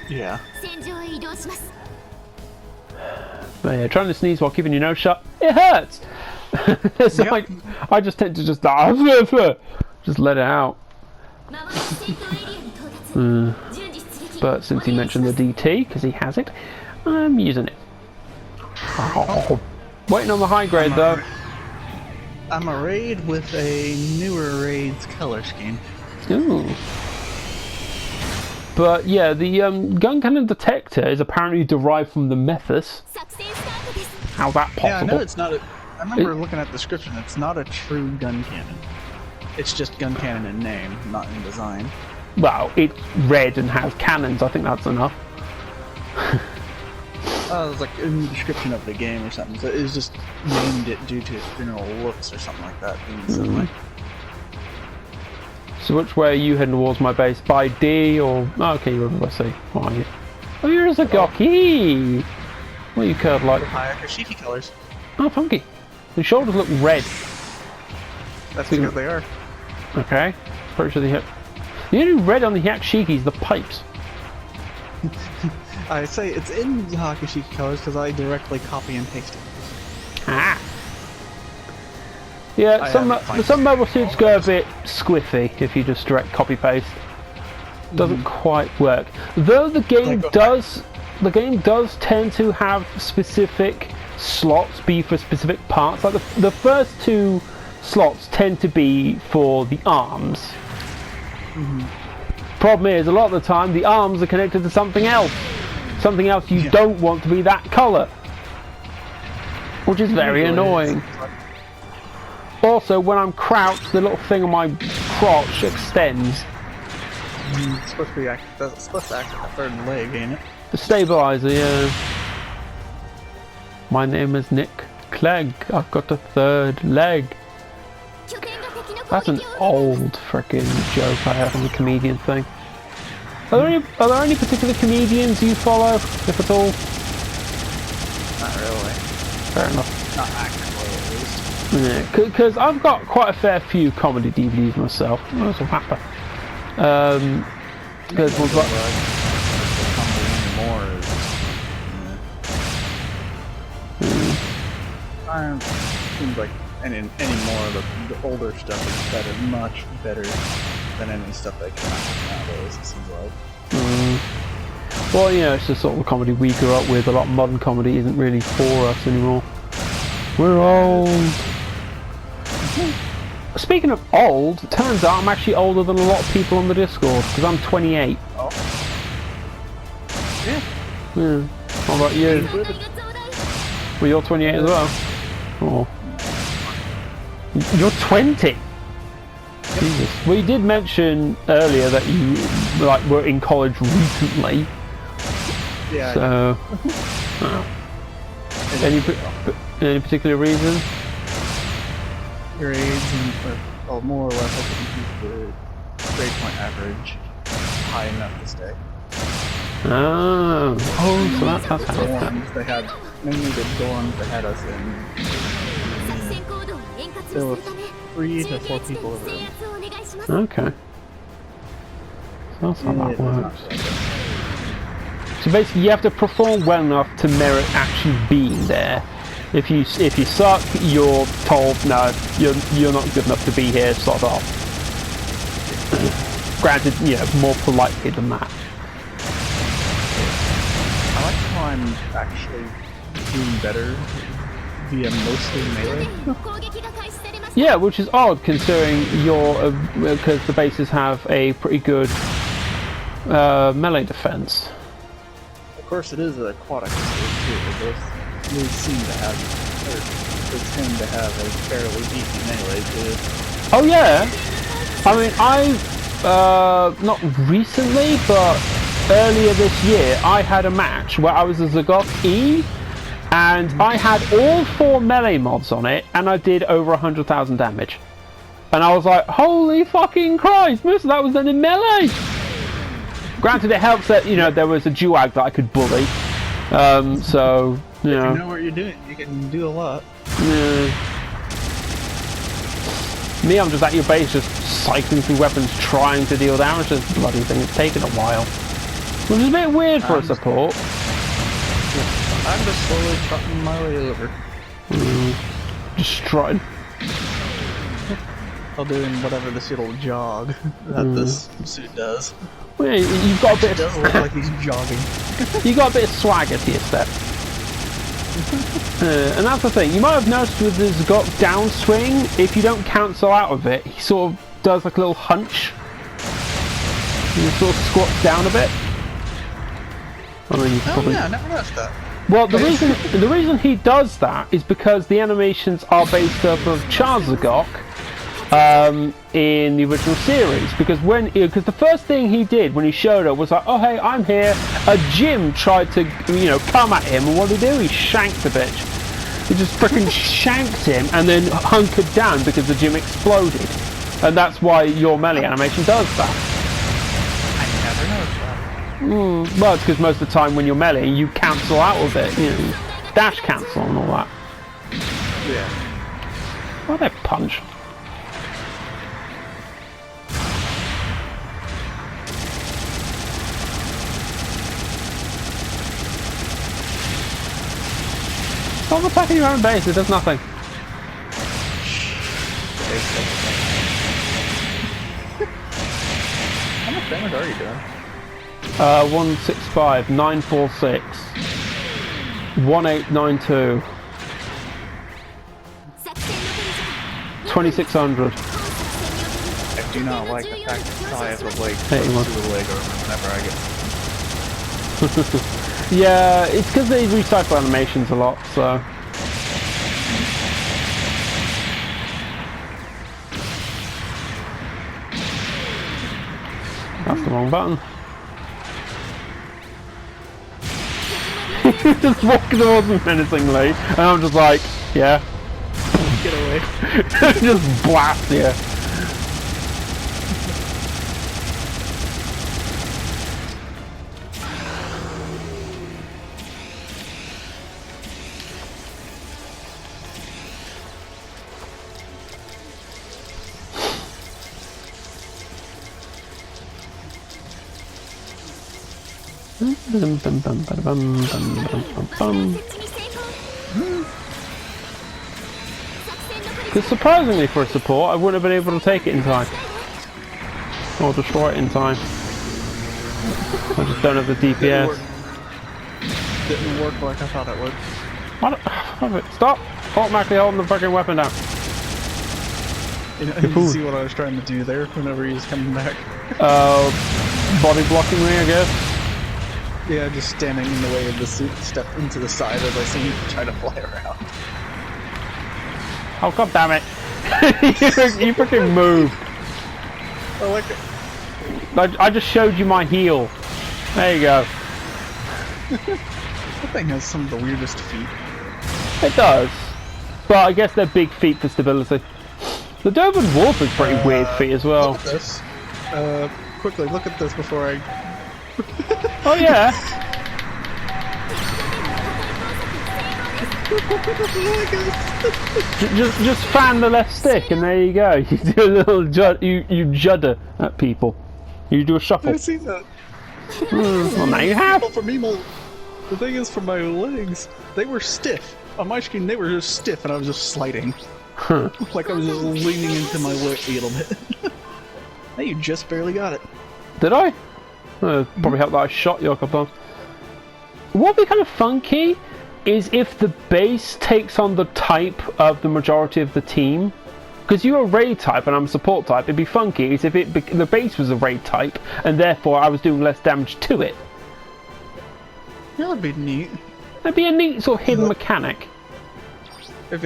Yeah. But yeah, trying to sneeze while keeping your nose shut, it hurts. So Yep. I just tend to just just let it out. But since he mentioned the DT, because he has it, I'm using it. Oh. Waiting on the high grade though. I'm a raid with a newer raid's color scheme. Ooh. But yeah, the gun cannon detector is apparently derived from the Methus. How's that possible? Yeah, I know it's not a... I remember looking at the description, it's not a true gun cannon. It's just gun cannon in name, not in design. Well, it's red and has cannons, I think that's enough. It was like in the description of the game or something, so it was just named it due to its general looks or something like that. So which way are you heading towards my base? By D or... Oh, okay, you're over by C. What are you? Oh, you're a Zagaki! What are you curved like? High Akashiki colors. Oh, funky. The shoulders look red. That's because they are. Okay. Pretty sure they hit. The only red on the Yakshiki is the pipes. I say it's in Hakashiki colors because I directly copy and paste it. Ah. Yeah, some mobile suits go a bit squiffy if you just direct copy paste. Doesn't quite work. Though the game does tend to have specific slots be for specific parts. Like the first two slots tend to be for the arms. Problem is, a lot of the time the arms are connected to something else. Something else you don't want to be that colour. Which is very annoying. Also, when I'm crouched, the little thing on my crotch extends. It's supposed to act like a third leg, ain't it? The stabilizer, yeah. My name is Nick Clegg. I've got a third leg. That's an old frickin' joke I have on the comedian thing. Are there any particular comedians you follow, if at all? Not really. Fair enough. Not actively, at least. Yeah, because I've got quite a fair few comedy DVDs myself. That's a whapper. There's ones like... Seems like any more of the older stuff is better, much better than any stuff that came out nowadays, it seems like. Well, you know, it's just sort of the comedy we grew up with. A lot of modern comedy isn't really for us anymore. We're old. Speaking of old, it turns out I'm actually older than a lot of people on the Discord, because I'm 28. Oh. Yeah. What about you? Well, you're 28 as well? Oh. You're 20? Jesus. Well, you did mention earlier that you were in college recently. Yeah. So, any particular reason? Grades and more or less I can keep the grade point average high enough to stay. Oh, so that's how it dorms they had, mainly the dorms they had us in. There were 3 to 4 people over them. Okay. So that's how that works. So basically you have to perform well enough to merit actually being there. If you suck, you're told no, you're not good enough to be here, sort of. Granted, you know, more politely than that. I like how I'm actually doing better via mostly melee. Yeah, which is odd considering because the bases have a pretty good melee defense. Of course, it is an aquatic state too, but both really seem to have, or they tend to have a fairly decent melee too. Oh yeah, I mean I've not recently, but earlier this year I had a match where I was a Zagok E. And I had all 4 melee mods on it, and I did over 100,000 damage. And I was like, holy fucking Christ, most of that was done in melee! Granted, it helps that, you know, there was a duag that I could bully. So, you know. If you know what you're doing, you can do a lot. Yeah. Me, I'm just at your base, just cycling through weapons, trying to deal damage to this bloody thing. It's taken a while. Which is a bit weird for a support. I'm just slowly trotting my way over. Just strutting. While doing whatever this little jog that this suit does. Well, you've got a bit. It does look like he's jogging. You got a bit of swagger to your step. And that's the thing. You might have noticed with his downswing, if you don't cancel out of it, he sort of does like a little hunch. He sort of squats down a bit. I mean, you probably... yeah, I never noticed that. Well, the reason he does that is because the animations are based off of Charizard in the original series. Because the first thing he did when he showed up was like, oh hey, I'm here. A gym tried to come at him, and what did he do? He shanked the bitch. He just freaking shanked him and then hunkered down because the gym exploded. And that's why your melee animation does that. I never noticed that. Well, it's because most of the time when you're melee, you cancel out of it, dash cancel and all that. Yeah. Why that punch? Stop attacking your own base, it does nothing. How much damage are you doing? 165, 946, 1892, 2600. I do not like the fact that I have the leg close 81. to the leg whenever I get... Yeah, it's because they recycle animations a lot, so... That's the wrong button. Just walking towards me menacingly, and I'm just like, yeah. Get away. Just blast you. Because surprisingly for a support, I wouldn't have been able to take it in time. Or destroy it in time. I just don't have the DPS. Didn't work like I thought it would. Stop! Automatically holding the fucking weapon down. You see what I was trying to do there whenever he was coming back? Body blocking me, I guess. Yeah, just standing in the way of the suit, step into the side as I see him try to fly around. Oh god damn it! you freaking moved. I like it. I just showed you my heel. There you go. That thing has some of the weirdest feet. It does. But I guess they're big feet for stability. The Doberman Wolf is pretty weird feet as well. Look at this. Quickly, look at this before I... Oh yeah. just fan the left stick and there you go. You do a little you judder at people. You do a shuffle. I've seen that. Well, now you have. For me, the thing is, for my legs, they were stiff. On my screen, they were just stiff, and I was just sliding. Huh. Like I was just leaning into my leg a little bit. Hey, you just barely got it. Did I? Probably helped that I shot you a couple times. What would be kind of funky is if the base takes on the type of the majority of the team. Because you're a raid type and I'm a support type, it'd be funky is if the base was a raid type and therefore I was doing less damage to it. That would be neat. That'd be a neat sort of hidden mechanic. If